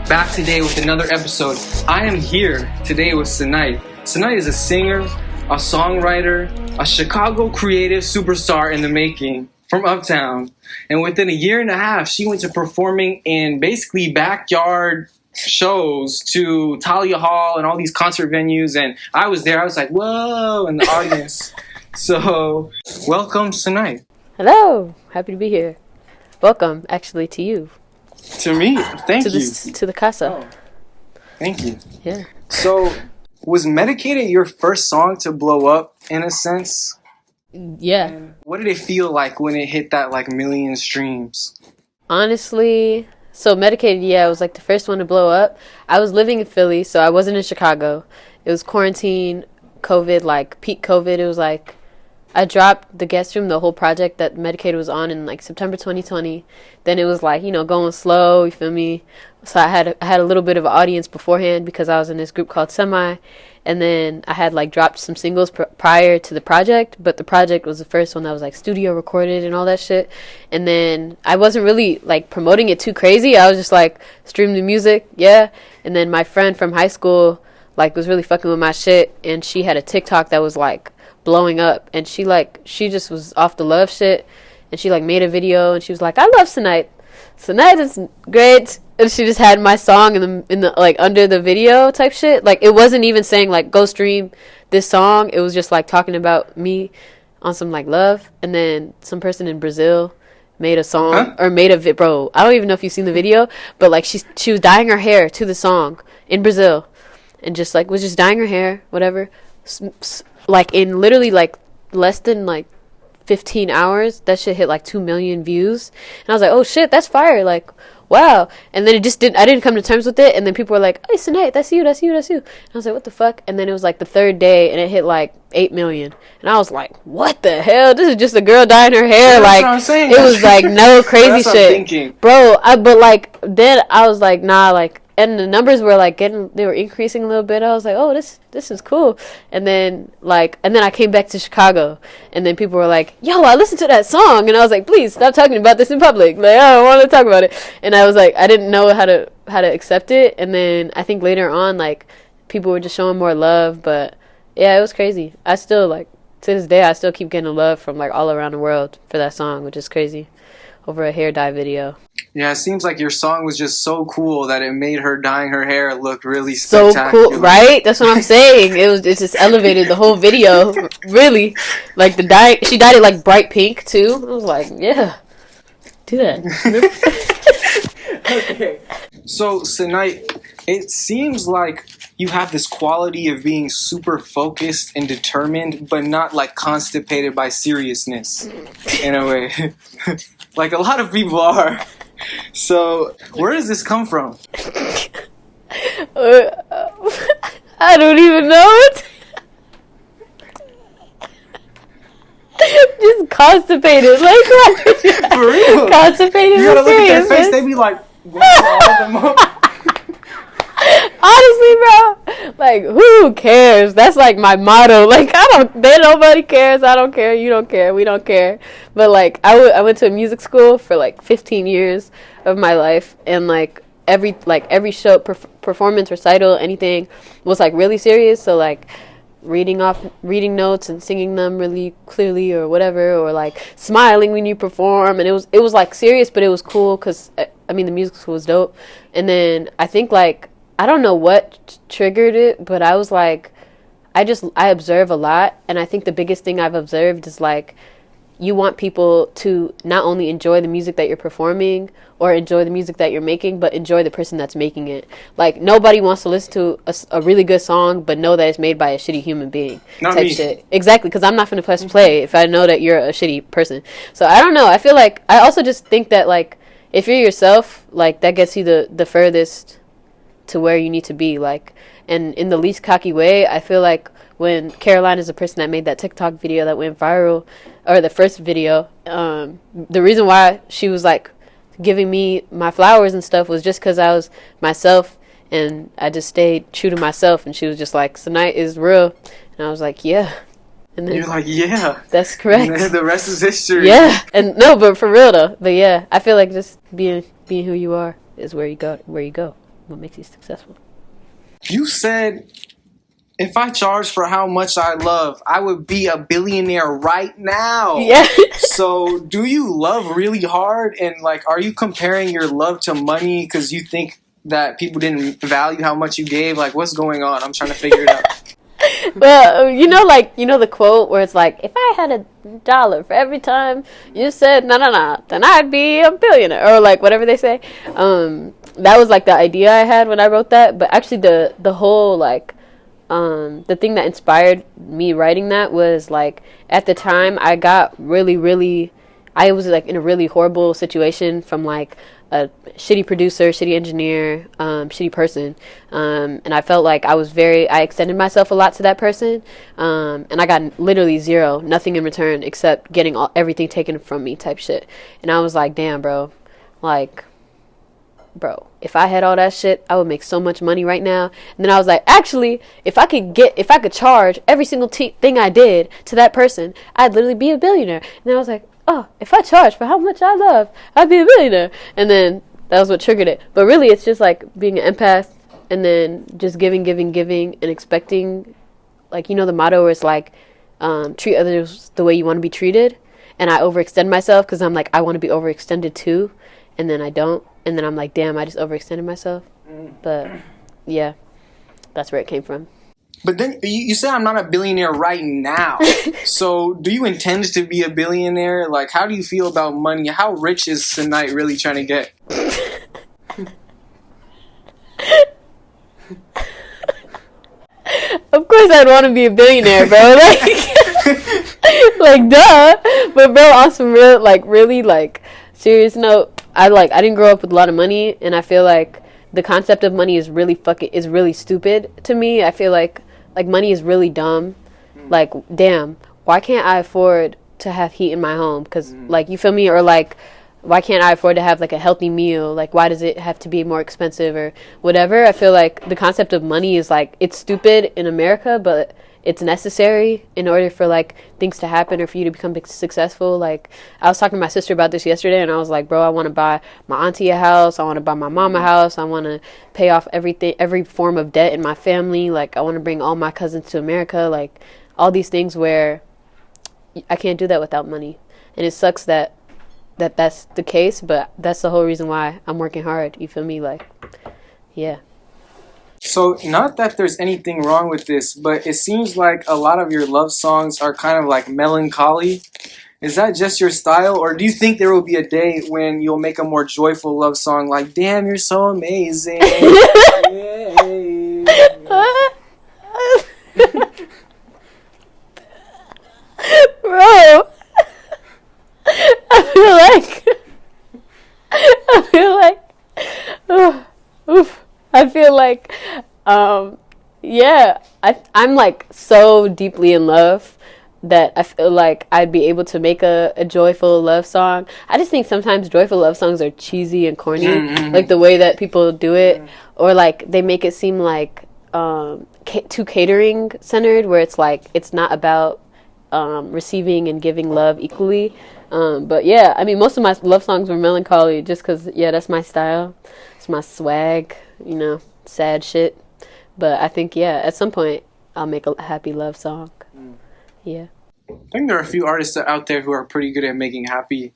back today with another episode. I am here today with Senite. Senite is a singer, a songwriter, a Chicago creative superstar in the making from Uptown. And within a year and a half, she went to performing in basically backyard shows to Talia Hall and all these concert venues. And I was there. I was like, whoa, in the audience. So, welcome, Senite. Hello. Happy to be here. Welcome, actually, to you. To me? Thank you. To the casa. Oh, thank you. Yeah. So, was Medicated your first song to blow up, in a sense? Yeah. And what did it feel like when it hit that, million streams? Honestly, so Medicated, yeah, it was the first one to blow up. I was living in Philly, so I wasn't in Chicago. It was quarantine, COVID, peak COVID. It was I dropped the guest room, the whole project that Medicated was on in September 2020. Then it was going slow, you feel me? So I had a little bit of an audience beforehand because I was in this group called Senite. And then I had dropped some singles prior to the project, but the project was the first one that was studio recorded and all that shit. And then I wasn't really promoting it too crazy. I was just stream the music, yeah. And then my friend from high school was really fucking with my shit, and she had a TikTok that was blowing up, and she just was off the love shit, and she made a video, and she was like, I love Senite is great, and she just had my song in the under the video type shit. It wasn't even saying go stream this song. It was just talking about me on some love. And then some person in Brazil made a song or made a bro, I don't even know if you've seen the video, but she was dyeing her hair to the song in Brazil, and just was just dyeing her hair, whatever, in literally less than 15 hours, that shit hit 2 million views. And I was like, oh shit, that's fire, wow. And then I didn't come to terms with it, and then people were like, hey Senite, that's you. And I was like, what the fuck? And then it was the third day, and it hit 8 million. And I was like, what the hell? This is just a girl dyeing her hair. That's what I'm saying. It was no crazy that's shit, what I'm thinking. Bro. But then I was nah, and the numbers were they were increasing a little bit. I was like, oh, this is cool. And then I came back to Chicago, and then people were like, yo, I listened to that song, and I was like, please stop talking about this in public. I don't want to talk about it. And I was I didn't know how to accept it. And then I think later on, people were just showing more love. But yeah, it was crazy. I still to this day, I still keep getting love from all around the world for that song, which is crazy, over a hair dye video. Yeah, it seems like your song was just so cool that it made her dyeing her hair look really spectacular. So cool, right? That's what I'm saying. It just elevated the whole video, really. The dye, she dyed it bright pink too. I was like, yeah, do that. Okay. So, Senite, it seems like you have this quality of being super focused and determined, but not constipated by seriousness, in a way. A lot of people are. So, where does this come from? I don't even know. Just constipated. For real? Constipated. You gotta look at their face, they be like, all them up. Honestly, bro, who cares? That's my motto. Nobody cares. I don't care. You don't care. We don't care. But I went to a music school for 15 years of my life, and every show, performance, recital, anything was really serious. So reading notes and singing them really clearly or whatever, or smiling when you perform, and it was serious, but it was cool because the music school was dope. And then I think I don't know what triggered it, but I was I observe a lot, and I think the biggest thing I've observed is you want people to not only enjoy the music that you're performing or enjoy the music that you're making, but enjoy the person that's making it. Nobody wants to listen to a really good song but know that it's made by a shitty human being. Not type me. Shit. Exactly, because I'm not going to press play if I know that you're a shitty person. So I don't know. I feel I also just think that if you're yourself, that gets you the furthest to where you need to be. And in the least cocky way, I feel when Caroline is the person that made that TikTok video that went viral, or the first video, the reason why she was giving me my flowers and stuff was just because I was myself, and I just stayed true to myself. And she was just Senite is real, and I was yeah. And then you're yeah, that's correct. And then the rest is history. Yeah, and no, but for real though. But yeah, I feel just being who you are is where you go. what makes you successful. You said if I charged for how much I love, I would be a billionaire right now. Yeah. So, do you love really hard? And, like, are you comparing your love to money because you think that people didn't value how much you gave? Like, what's going on? I'm trying to figure it out. Well, the quote where it's like, if I had $1 for every time you said no, then I'd be a billionaire, or like whatever they say. That was like the idea I had when I wrote that. But actually, the whole like the thing that inspired me writing that was like at the time I got really I was like in a really horrible situation from like a shitty producer, shitty engineer, shitty person, and I felt like I extended myself a lot to that person, and I got literally nothing in return except getting everything taken from me type shit. And I was like, damn, bro, if I had all that shit, I would make so much money right now. And then I was like, actually, if I could charge every single thing I did to that person, I'd literally be a billionaire. And then I was like, oh, if I charge for how much I love, I'd be a billionaire. And then that was what triggered it. But really, it's just like being an empath and then just giving, and expecting, like, the motto where it's like, treat others the way you want to be treated. And I overextend myself because I'm like, I want to be overextended too. And then I don't. And then I'm like, damn, I just overextended myself. But, yeah, that's where it came from. But then you said I'm not a billionaire right now. So do you intend to be a billionaire? Like, how do you feel about money? How rich is Senite really trying to get? Of course I'd want to be a billionaire, bro. Like duh. But, bro, on some real, like, really, like, serious note, I didn't grow up with a lot of money, and I feel like the concept of money is really stupid to me. I feel like money is really dumb. Like, damn, why can't I afford to have heat in my home? Because, like, you feel me? Or, like, why can't I afford to have, like, a healthy meal? Like, why does it have to be more expensive or whatever? I feel like the concept of money is, like, it's stupid in America, but it's necessary in order for, like, things to happen or for you to become successful. Like, I was talking to my sister about this yesterday, and I was like, bro, I want to buy my auntie a house. I want to buy my mom a house. I want to pay off every form of debt in my family. Like, I want to bring all my cousins to America. Like, all these things where I can't do that without money. And it sucks that that's the case, but that's the whole reason why I'm working hard. You feel me? Like, yeah. So, not that there's anything wrong with this, but it seems like a lot of your love songs are kind of like melancholy. Is that just your style, or do you think there will be a day when you'll make a more joyful love song like, damn, you're so amazing? Yay. Bro, I feel like, yeah, I'm like so deeply in love that I feel like I'd be able to make a joyful love song. I just think sometimes joyful love songs are cheesy and corny, like the way that people do it, or like they make it seem like too catering centered, where it's like it's not about receiving and giving love equally. But yeah, I mean, most of my love songs were melancholy just because, yeah, that's my style. It's my swag, sad shit. But I think, yeah, at some point I'll make a happy love song. Yeah. I think there are a few artists out there who are pretty good at making happy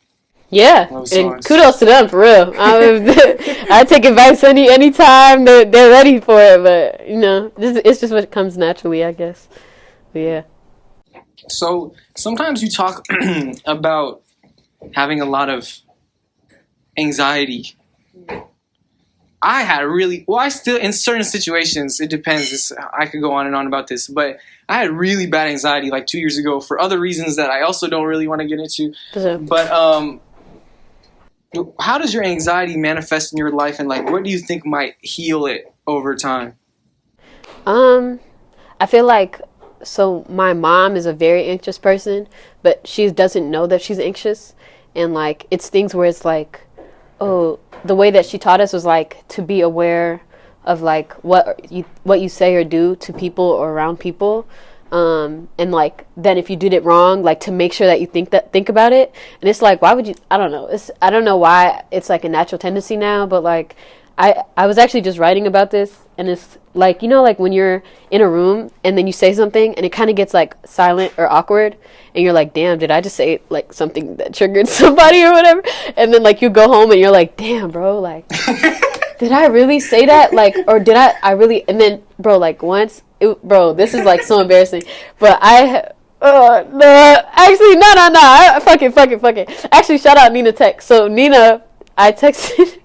love songs. And kudos to them, for real. I take advice anytime they're ready for it, but, it's just what comes naturally, I guess. But yeah. So sometimes you talk about having a lot of anxiety. I still, in certain situations, it depends. I could go on and on about this, but I had really bad anxiety like 2 years ago for other reasons that I also don't really want to get into. But how does your anxiety manifest in your life, and like, what do you think might heal it over time? I feel like, so my mom is a very anxious person, but she doesn't know that she's anxious. And like, it's things where it's like, oh, the way that she taught us was like to be aware of like what you say or do to people or around people. And like, then if you did it wrong, like to make sure that you think about it. And it's like, why would you, I don't know. I don't know why it's like a natural tendency now, but like, I was actually just writing about this, and it's like, you know, like when you're in a room and then you say something and it kind of gets like silent or awkward, and you're like, damn, did I just say like something that triggered somebody or whatever? And then like you go home and you're like, damn, bro, like did I really say that? Like, or did I really? And then, bro, like once, bro, this is like so embarrassing, but no, actually, no, fuck it. Actually, shout out Nina Tech. So Nina, I texted.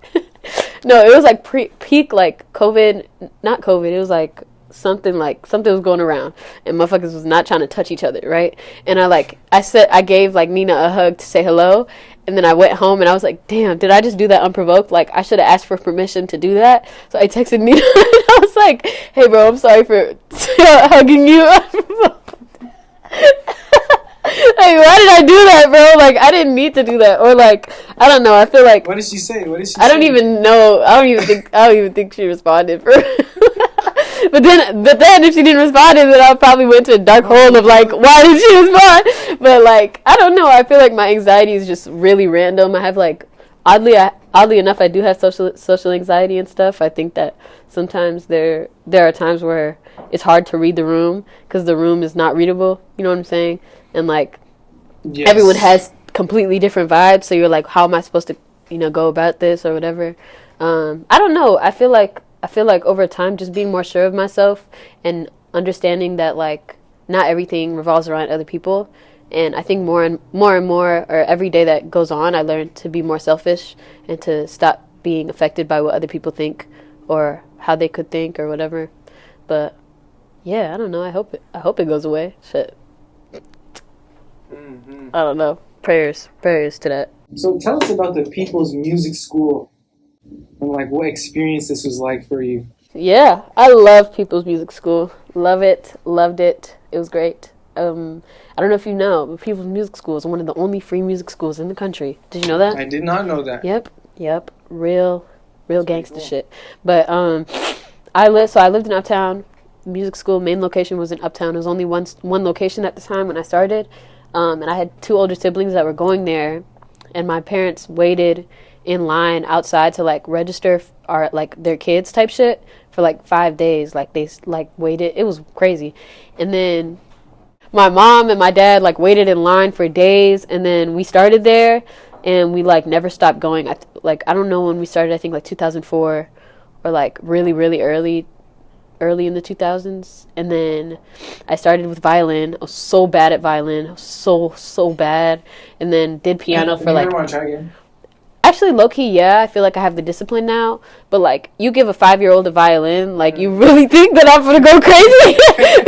No, it was like peak like COVID, not COVID. It was like something was going around, and motherfuckers was not trying to touch each other, right? And I gave like Nina a hug to say hello, and then I went home and I was like, damn, did I just do that unprovoked? Like I should have asked for permission to do that. So I texted Nina and I was like, hey bro, I'm sorry for hugging you unprovoked. Like, why did I do that, bro? Like, I didn't need to do that. Or like, I don't know. I feel like. What did she say? I don't even know. I don't even think she responded. But then if she didn't respond, then I probably went to a dark hole of like, why did she respond? But like, I don't know. I feel like my anxiety is just really random. I have like, oddly enough, I do have social anxiety and stuff. I think that sometimes there are times where it's hard to read the room because the room is not readable. You know what I'm saying? And like, yes. Everyone has completely different vibes. So you're like, how am I supposed to, go about this or whatever? I don't know. I feel like over time, just being more sure of myself and understanding that like not everything revolves around other people. And I think more and more, or every day that goes on, I learn to be more selfish and to stop being affected by what other people think or how they could think or whatever. But yeah, I don't know. I hope it goes away. Shit. Mm-hmm. I don't know. Prayers to that. So tell us about the People's Music School and like what experience this was like for you. Yeah, I love People's Music School. Love it. Loved it. It was great. I don't know if you know, but People's Music School is one of the only free music schools in the country. Did you know that? I did not know that. Yep. Real gangsta cool. Shit. But I lived in Uptown. Music school main location was in Uptown. It was only one location at the time when I started. And I had two older siblings that were going there, and my parents waited in line outside to like register our like their kids type shit for like 5 days. Like they like waited. It was crazy. And then my mom and my dad like waited in line for days, and then we started there, and we like never stopped going. I don't know when we started. I think like 2004 or like really early in the 2000s. And then I started with violin. I was so bad at violin. I was so bad. And then did piano for like... want to try again? Actually, low-key, yeah. I feel like I have the discipline now. But like, you give a 5-year-old a violin, like, you really think that I'm gonna go crazy?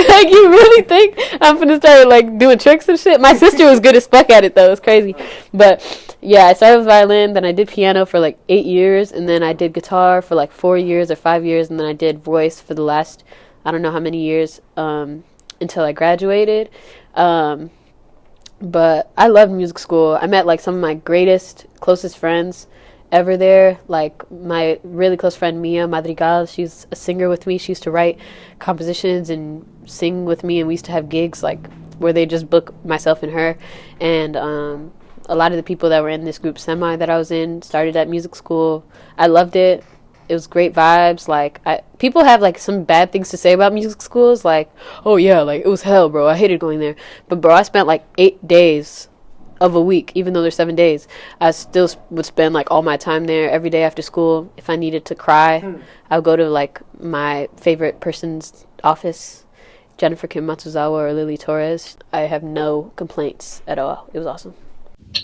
Like, you really think I'm gonna start like doing tricks and shit? My sister was good as fuck at it though. It was crazy. But yeah, I started with violin, then I did piano for like 8 years, and then I did guitar for like 4 years or 5 years, and then I did voice for the last, I don't know how many years, until I graduated. But I loved music school. I met like some of my closest friends ever there. Like my really close friend Mia Madrigal, she's a singer with me. She used to write compositions and sing with me, and we used to have gigs like where they just book myself and her. And a lot of the people that were in this group Semi that I was in started at music school. I loved it. It was great vibes. Like, people have like some bad things to say about music schools. Like, oh yeah, like it was hell, bro. I hated going there. But bro, I spent like 8 days of a week, even though there's 7 days. I still would spend like all my time there every day after school. If I needed to cry, I would go to like my favorite person's office, Jennifer Kim Matsuzawa or Lily Torres. I have no complaints at all. It was awesome.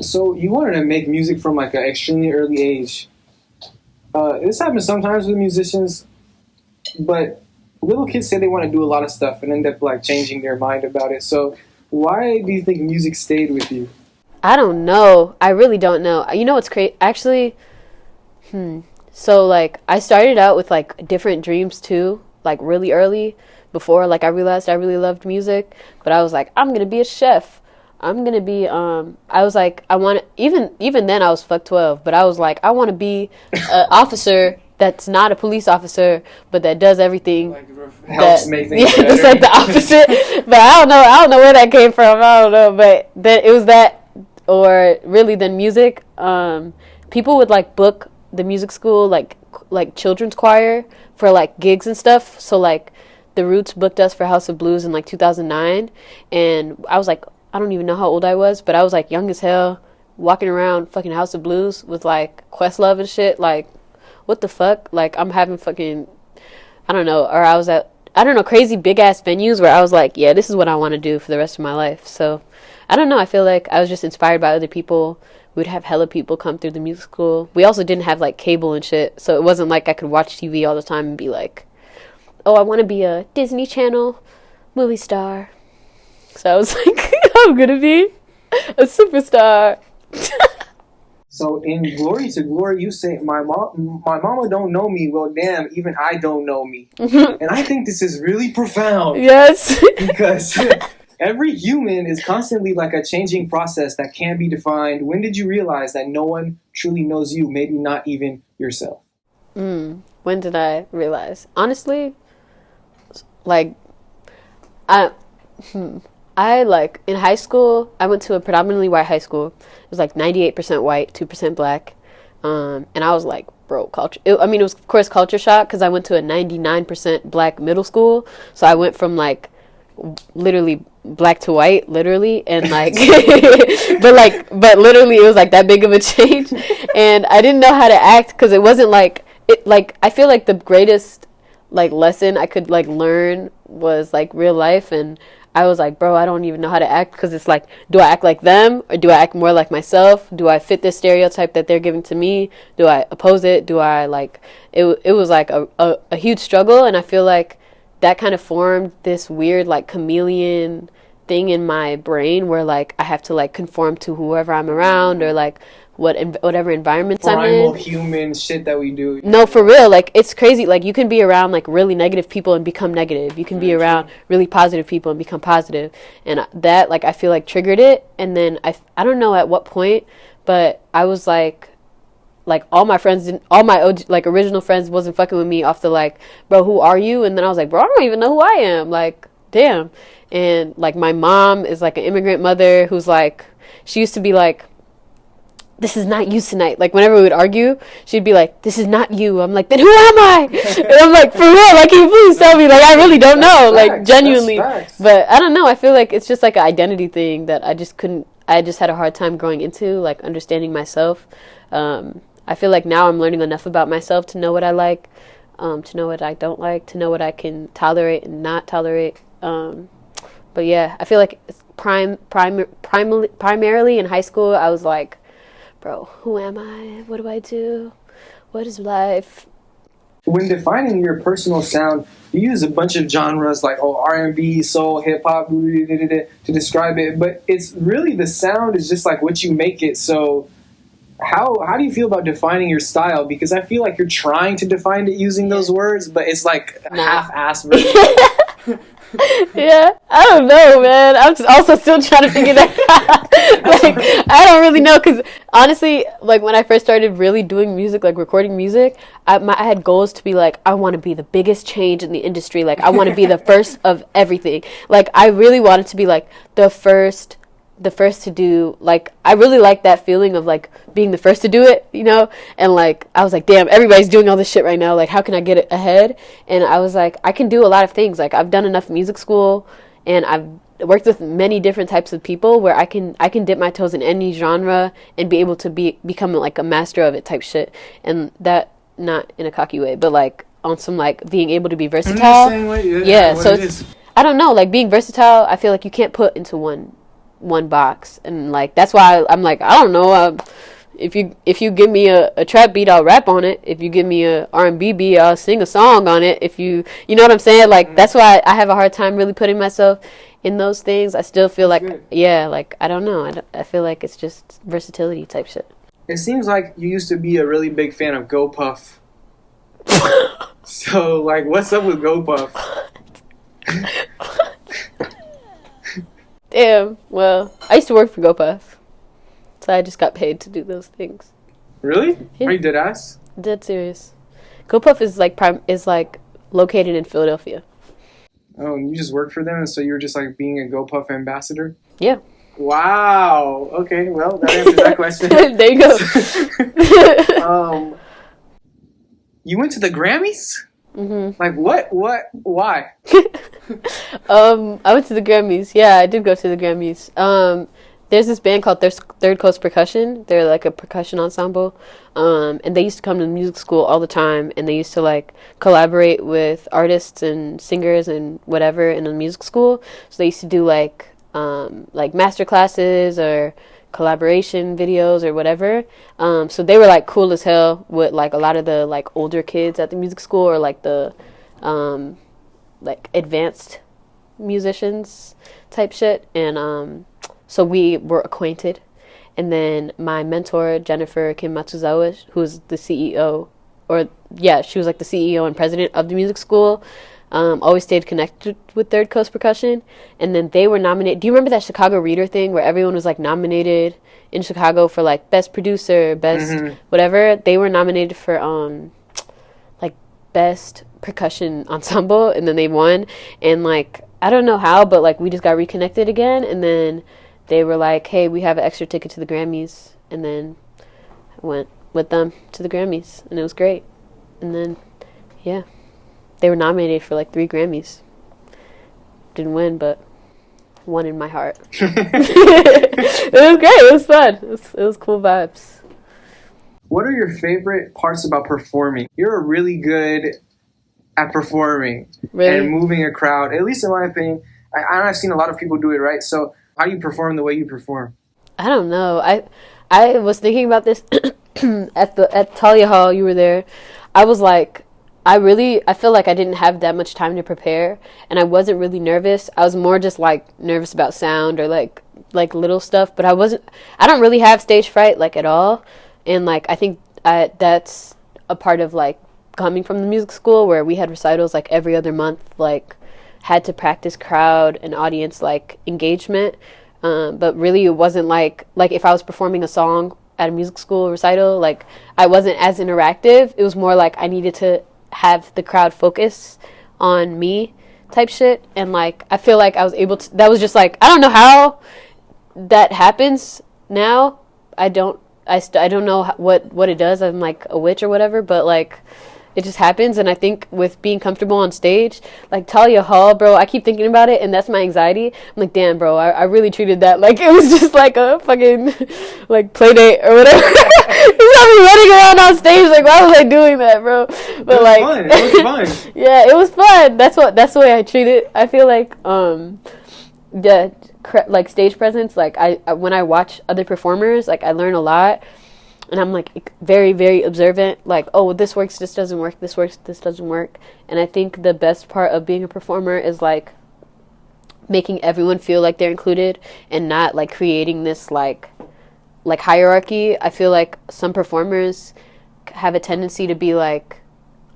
So you wanted to make music from like an extremely early age. This happens sometimes with musicians, but little kids say they want to do a lot of stuff and end up like changing their mind about it. So why do you think music stayed with you? I don't know. I really don't know. You know what's crazy? Actually, so like I started out with like different dreams too, like really early before like I realized I really loved music. But I was like, I'm gonna be a chef. I'm gonna be I was like, I want to, even then I was fuck 12, but I was like, I want to be an officer that's not a police officer, but that does everything, like helps make things better. Just like the opposite. But I don't know where that came from. I don't know, but then it was that, or really then music. People would like book the music school like like children's choir for like gigs and stuff. So like the Roots booked us for House of Blues in like 2009, and I was like, I don't even know how old I was, but I was like young as hell, walking around fucking House of Blues with like Questlove and shit. Like, what the fuck? Like, I'm having fucking, I don't know, or I was at, I don't know, crazy big ass venues where I was like, yeah, this is what I want to do for the rest of my life. So I don't know, I feel like I was just inspired by other people. We'd have hella people come through the music school. We also didn't have like cable and shit, so it wasn't like I could watch TV all the time and be like, oh, I want to be a Disney Channel movie star. So I was like, I'm gonna be a superstar. So in Glory to Glory, you say, my mama don't know me. Well, damn, even I don't know me. And I think this is really profound. Yes. Because every human is constantly like a changing process that can't be defined. When did you realize that no one truly knows you, maybe not even yourself? When did I realize? Honestly, like, I like, in high school, I went to a predominantly white high school. It was like 98% white, 2% black. And I was like, bro, culture. It was, of course, culture shock because I went to a 99% black middle school. So I went from like literally black to white, literally. And like, but literally it was like that big of a change. And I didn't know how to act because it wasn't like, I feel like the greatest like lesson I could like learn was like real life, and I was like, bro, I don't even know how to act because it's like, do I act like them or do I act more like myself? Do I fit this stereotype that they're giving to me? Do I oppose it? Do I like it? It was like a huge struggle, and I feel like that kind of formed this weird like chameleon thing in my brain where like I have to like conform to whoever I'm around or like whatever environments I'm in. Primal human shit that we do. No, for real. Like, it's crazy. Like, you can be around like really negative people and become negative. You can be around really positive people and become positive. And that, like, I feel like triggered it. And then I don't know at what point, but I was like all my friends all my like original friends wasn't fucking with me off the like, bro, who are you? And then I was like, bro, I don't even know who I am. Like, damn. And like my mom is like an immigrant mother who's like, she used to be like, this is not you, Senite. Like, whenever we would argue, she'd be like, this is not you. I'm like, then who am I? And I'm like, for real, like, can you please tell me? Like, I really don't know. Like, genuinely. But I don't know. I feel like it's just like an identity thing that I just had a hard time growing into, like, understanding myself. I feel like now I'm learning enough about myself to know what I like, to know what I don't like, to know what I can tolerate and not tolerate. But yeah, I feel like primarily in high school, I was like, bro, who am I? What do I do? What is life? When defining your personal sound, you use a bunch of genres like R&B, soul, hip hop to describe it, but it's really the sound is just like what you make it. So how do you feel about defining your style? Because I feel like you're trying to define it using those words, but it's like a half-assed version. Yeah, I don't know, man. I'm just also still trying to figure that out. Like, I don't really know, because honestly, like, when I first started really doing music, like recording music, I had goals to be like, I want to be the biggest change in the industry. Like, I want to be the first of everything. Like, I really wanted to be like the first to do, like, I really like that feeling of like being the first to do it, you know. And like, I was like, damn, everybody's doing all this shit right now, like, how can I get it ahead? And I was like, I can do a lot of things. Like, I've done enough music school and I've worked with many different types of people where I can dip my toes in any genre and be able to become like a master of it type shit. And that, not in a cocky way, but like on some like being able to be versatile. Yeah, so it's, I don't know, like being versatile, I feel like you can't put into one box, and like that's why I'm like, I don't know, if you give me a trap beat, I'll rap on it. If you give me a R&B beat, I'll sing a song on it. If you know what I'm saying, like that's why I have a hard time really putting myself in those things. I still feel like yeah, like I don't know, I feel like it's just versatility type shit. It seems like you used to be a really big fan of Go Puff. So like, what's up with Go Puff? Damn, well, I used to work for GoPuff, so I just got paid to do those things. Really? Yeah. Are you dead ass? Dead serious. GoPuff is like located in Philadelphia. Oh, and you just worked for them, and so you were just like being a GoPuff ambassador? Yeah. Wow. Okay, well, that answers that question. There you go. You went to the Grammys? Mm-hmm. Like, what, why? I went to the Grammys. Yeah, I did go to the Grammys. There's this band called Third Coast Percussion. They're like a percussion ensemble. And they used to come to music school all the time, and they used to like collaborate with artists and singers and whatever in the music school. So they used to do like master classes or collaboration videos or whatever. So they were like cool as hell with like a lot of the like older kids at the music school, or like the like advanced musicians type shit. And so we were acquainted. And then my mentor, Jennifer Kim Matsuzawa, who's the CEO, she was like the CEO and president of the music school, always stayed connected with Third Coast Percussion. And then they were nominated. Do you remember that Chicago Reader thing where everyone was like nominated in Chicago for like best producer, best whatever? They were nominated for like best percussion ensemble, and then they won. And like, I don't know how, but like we just got reconnected again. And then they were like, hey, we have an extra ticket to the Grammys. And then I went with them to the Grammys, and it was great. And then, yeah, they were nominated for like 3 Grammys. Didn't win, but won in my heart. It was great. It was fun. It was cool vibes. What are your favorite parts about performing? You're really good at performing and moving a crowd, at least in my opinion. I've seen a lot of people do it, right? So how do you perform the way you perform? I don't know. I was thinking about this at Talia Hall. You were there. I was like, I feel like I didn't have that much time to prepare, and I wasn't really nervous. I was more just like nervous about sound or like little stuff, but I don't really have stage fright like at all. And like I think that's a part of like coming from the music school, where we had recitals like every other month, like had to practice crowd and audience like engagement. But really it wasn't like if I was performing a song at a music school recital, like I wasn't as interactive. It was more like I needed to have the crowd focus on me type shit. And like I feel like I was able to, that was just like, I don't know how that happens now. I don't know what it does. I'm like a witch or whatever, but like it just happens. And I think with being comfortable on stage, like Talia Hall, bro, I keep thinking about it, and that's my anxiety. I'm like, damn, bro, I really treated that like it was just like a fucking like play date or whatever. You saw me running around on stage, like, why was I doing that, bro? But like, fun. It was fun. Yeah, it was fun. That's the way I treat it. I feel like like stage presence, like I when I watch other performers, like I learn a lot. And I'm like very, very observant, like, oh, this works, this doesn't work, this works, this doesn't work. And I think the best part of being a performer is like making everyone feel like they're included, and not like creating this like hierarchy. I feel like some performers have a tendency to be like,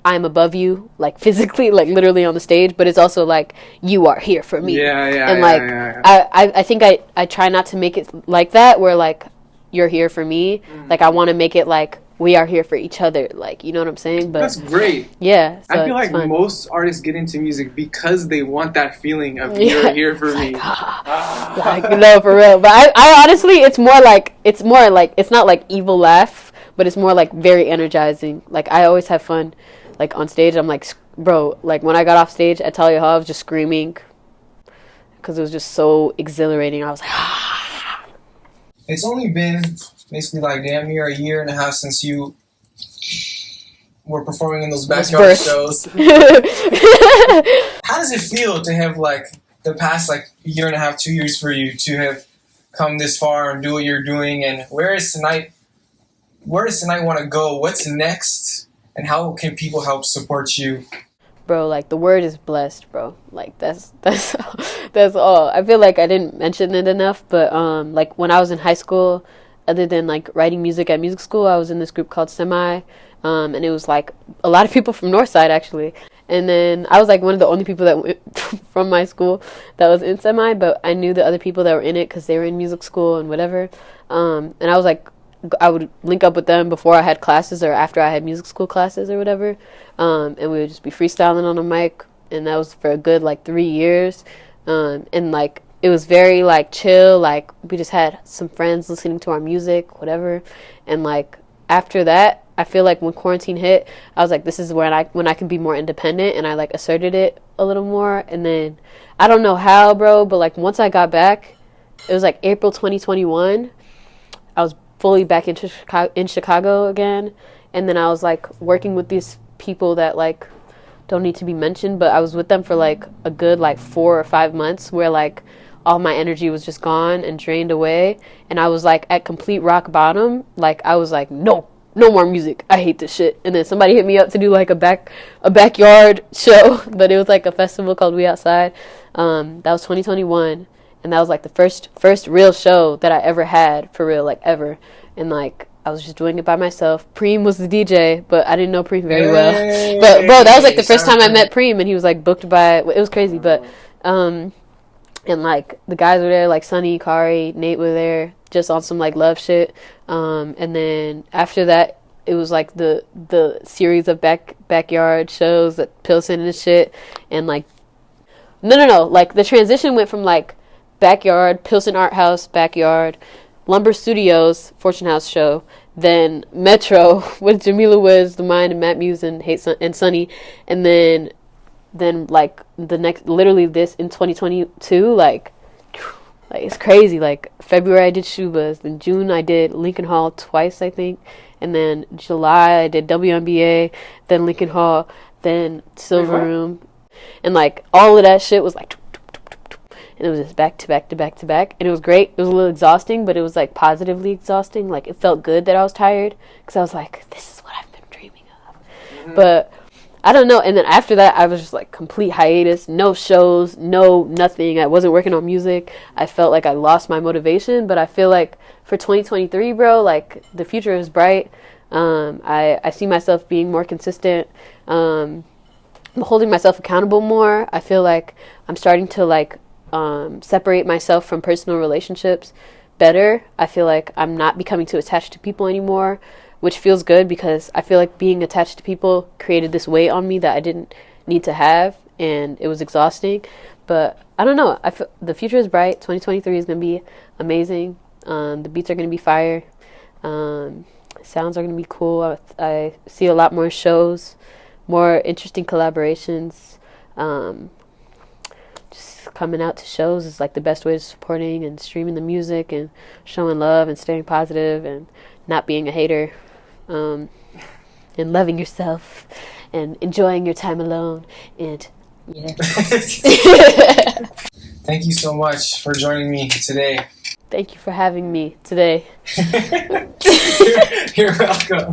I'm above you, like physically, like literally on the stage, but it's also like, you are here for me. And like I think I try not to make it like that, where like you're here for me. Like I want to make it like we are here for each other, like, you know what I'm saying? But that's great. Yeah, so I feel like most artists get into music because they want that feeling of you're here for me. Like, no, for real. But I honestly, it's more like it's not like evil laugh, but it's more like very energizing. Like I always have fun like on stage. I'm like, bro, like when I got off stage at Talia Hall, I was just screaming because it was just so exhilarating. I was like, It's only been basically like damn near a year and a half since you were performing in those backyard shows. How does it feel to have like the past like year and a half, 2 years for you to have come this far and do what you're doing? And where does Senite want to go? What's next? And how can people help support you? Bro, like the word is blessed, bro. Like that's all. I feel like I didn't mention it enough, but like when I was in high school, other than like writing music at music school, I was in this group called Senite, and it was like a lot of people from Northside actually. And then I was like one of the only people that went from my school that was in Senite, but I knew the other people that were in it because they were in music school and whatever. And I was like, I would link up with them before I had classes or after I had music school classes or whatever. And we would just be freestyling on a mic, and that was for a good like 3 years. And like it was very like chill, like we just had some friends listening to our music, whatever. And like after that, I feel like when quarantine hit, I was like, this is when I can be more independent, and I like asserted it a little more. And then I don't know how, bro, but like once I got back, it was like April 2021. I was fully back in Chicago again, and then I was like working with these people that like don't need to be mentioned, but I was with them for like a good like 4 or 5 months where like all my energy was just gone and drained away, and I was like at complete rock bottom. Like I was like, no more music, I hate this shit. And then somebody hit me up to do like a backyard show, but it was like a festival called We Outside. That was 2021, and that was like the first real show that I ever had, for real, like ever. And like I was just doing it by myself. Preem was the DJ, but I didn't know Preem very well. But bro, that was like the first time I met Preem, and he was like booked by, it was crazy. But and like the guys were there, like Sunny, Kari, Nate were there, just on some like love shit. And then after that, it was like the series of backyard shows at Pilsen and shit. And like no, like the transition went from like backyard, Pilsen Art House, backyard, Lumber Studios, Fortune House show, then Metro with Jamila Wiz, The Mind, and Matt Muse and and Sunny, and then like the next, literally this in 2022, like it's crazy. Like February I did Shubas, then June I did Lincoln Hall twice, I think, and then July I did WNBA, then Lincoln Hall, then Silver Room, and like all of that shit was like, and it was just back to back to back to back, and it was great. It was a little exhausting, but it was like positively exhausting. Like it felt good that I was tired, because I was like, this is what I've been dreaming of. Mm-hmm. But I don't know. And then after that, I was just like complete hiatus, no shows, no nothing. I wasn't working on music. I felt like I lost my motivation. But I feel like for 2023, bro, like the future is bright. I see myself being more consistent, I'm holding myself accountable more. I feel like I'm starting to like separate myself from personal relationships better. I feel like I'm not becoming too attached to people anymore, which feels good, because I feel like being attached to people created this weight on me that I didn't need to have, and it was exhausting. But I don't know. I feel the future is bright. 2023 is going to be amazing. The beats are going to be fire. Sounds are going to be cool. I see a lot more shows, more interesting collaborations. Just coming out to shows is like the best way of supporting and streaming the music and showing love and staying positive and not being a hater. And loving yourself and enjoying your time alone, and yeah. Thank you so much for joining me today. Thank you for having me today. You're welcome.